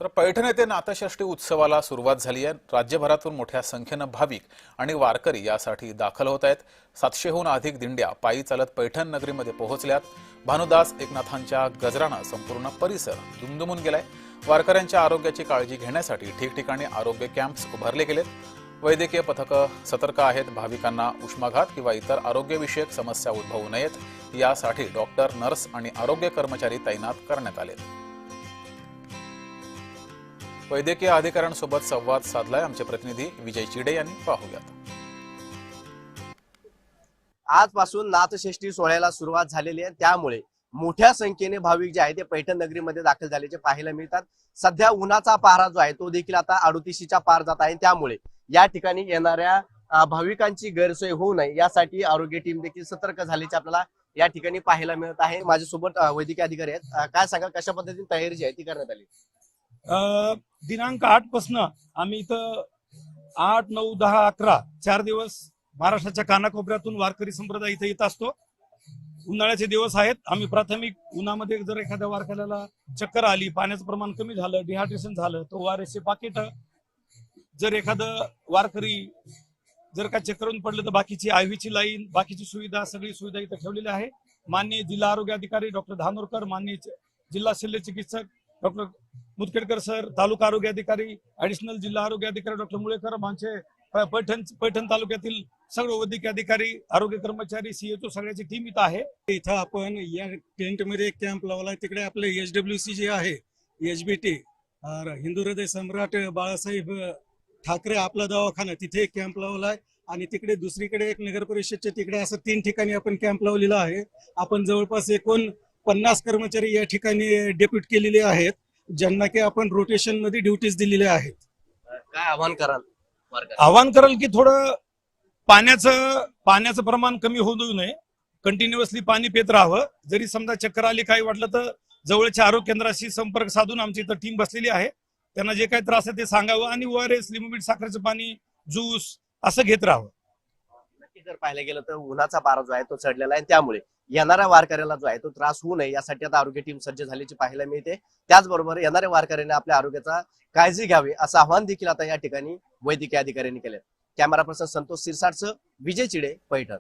तर पैठण येथे नाथषष्ठी उत्सवाला सुरुवात झाली आहे। राज्यभरातून मोठ्या संख्येने भाविक आणि वारकरी यासाठी दाखल होत आहेत। 700हून अधिक दिंड्या पायी चालत पैठण नगरीमध्ये पोहोचल्यात। भानुदास एकनाथांच्या गजरानं संपूर्ण परिसर दुमदुमून गेलाय। वारकऱ्यांच्या आरोग्याची काळजी घेण्यासाठी ठिकठिकाणी आरोग्य कॅम्प्स उभारले गेलेत। वैद्यकीय पथकं सतर्क आहेत। भाविकांना उष्माघात किंवा इतर आरोग्यविषयक समस्या उद्भवू नयेत यासाठी डॉक्टर, नर्स आणि आरोग्य कर्मचारी तैनात करण्यात आले। वैद्यकीय अधिकाऱ्यांसोबत संवाद साधलाय आमचे प्रतिनिधी विजय चिडे यांनी। पाहूयात। आजपासून नाथषष्ठी सोहळ्याला सुरुवात झालेली आहे, त्यामुळे मोठ्या संख्येने भाविक जे आहेत ते पैठण नगरीमध्ये दाखल झाल्याचे पाहायला मिळतात। सध्या उन्हाचा पारा जो आहे तो देखील आता 38च्या पार जात आहे, त्यामुळे या ठिकाणी येणाऱ्या भाविकांची गैरसोय होऊ नये यासाठी आरोग्य टीम देखील सतर्क झाल्याचे आपल्याला या ठिकाणी पाहायला मिळत आहे। माझ्यासोबत वैद्यकीय अधिकारी आहेत। काय सांगाल, कशा पद्धतीने तयारी जी आहे ती करण्यात आली? दिनांक 8 पासून आम्ही इथं 8, 9, 10, 11 4 दिवस महाराष्ट्राच्या कानाकोपऱ्यातून वारकरी संप्रदाय इथे येत असतो। उन्हाळ्याचे दिवस आहेत। आम्ही प्राथमिक उन्हामध्ये जर एखाद्या वारकऱ्याला चक्कर आली, पाण्याचं प्रमाण कमी झालं, डिहायड्रेशन झालं, तो ORS पाकिट, जर एखादं वारकरी जर का चक्करून पडलं तर बाकीची IV ची लाईन, बाकीची सुविधा, सगळी सुविधा इथं ठेवलेली आहे। माननीय जिल्हा आरोग्य अधिकारी डॉक्टर धानोरकर, माननीय जिल्हा शल्य चिकित्सक डॉक्टर मुदखेडकर सर, तालुका आरोग्य अधिकारी, ऍडिशनल जिल्हा आरोग्य अधिकारी डॉक्टर मुळेकर, आमचे पैठण तालुक्यातील सर्व वैद्यकीय अधिकारी, आरोग्य कर्मचारी, CHO सगळ्याची टीम इथं आहे। इथं आपण या टेंटमध्ये एक कॅम्प लावलाय। तिकडे आपले HWC जे आहे, HBT, हिंदू हृदय सम्राट बाळासाहेब ठाकरे आपला दवाखाना, तिथे एक कॅम्प लावलाय आणि तिकडे दुसरीकडे एक नगर परिषदच्या तिकडे असं 3 ठिकाणी आपण कॅम्प लावलेला आहे। आपण जवळपास 49 कर्मचारी या ठिकाणी डेप्यूट केलेले आहेत, ज्यांना की आपण रोटेशन मध्ये ड्युटीज दिलेल्या आहेत। काय आव्हान कराल? आव्हान कराल की थोडं पाण्याचं प्रमाण कमी होऊ नये, कंटिन्युअसली पाणी पित राहावं। जरी समजा चक्कर आली, काही वाटलं तर जवळच्या आरोग्य केंद्राशी संपर्क साधून आमची इथं टीम बसलेली आहे। त्यांना जे काही त्रास आहे ते सांगावं आणि ORS, लिंबू, साखरेचं पाणी, ज्यूस असं घेत राहावं। नक्की जर पाहायला गेलं तर उन्हाचा पारा जो आहे तो चढलेला आहे, त्यामुळे येणाऱ्या वारकऱ्याला जो आहे तो त्रास होऊ नये यासाठी आता आरोग्य टीम सज्ज झाल्याची पाहायला मिळते। त्याचबरोबर येणाऱ्या वारकऱ्यांनी आपल्या आरोग्याचा काळजी घ्यावी असं आवाहन देखील आता या ठिकाणी वैद्यकीय अधिकाऱ्यांनी केले। कॅमेरा पर्सन संतोष सिरसाटसह विजय चिडे, पैठण।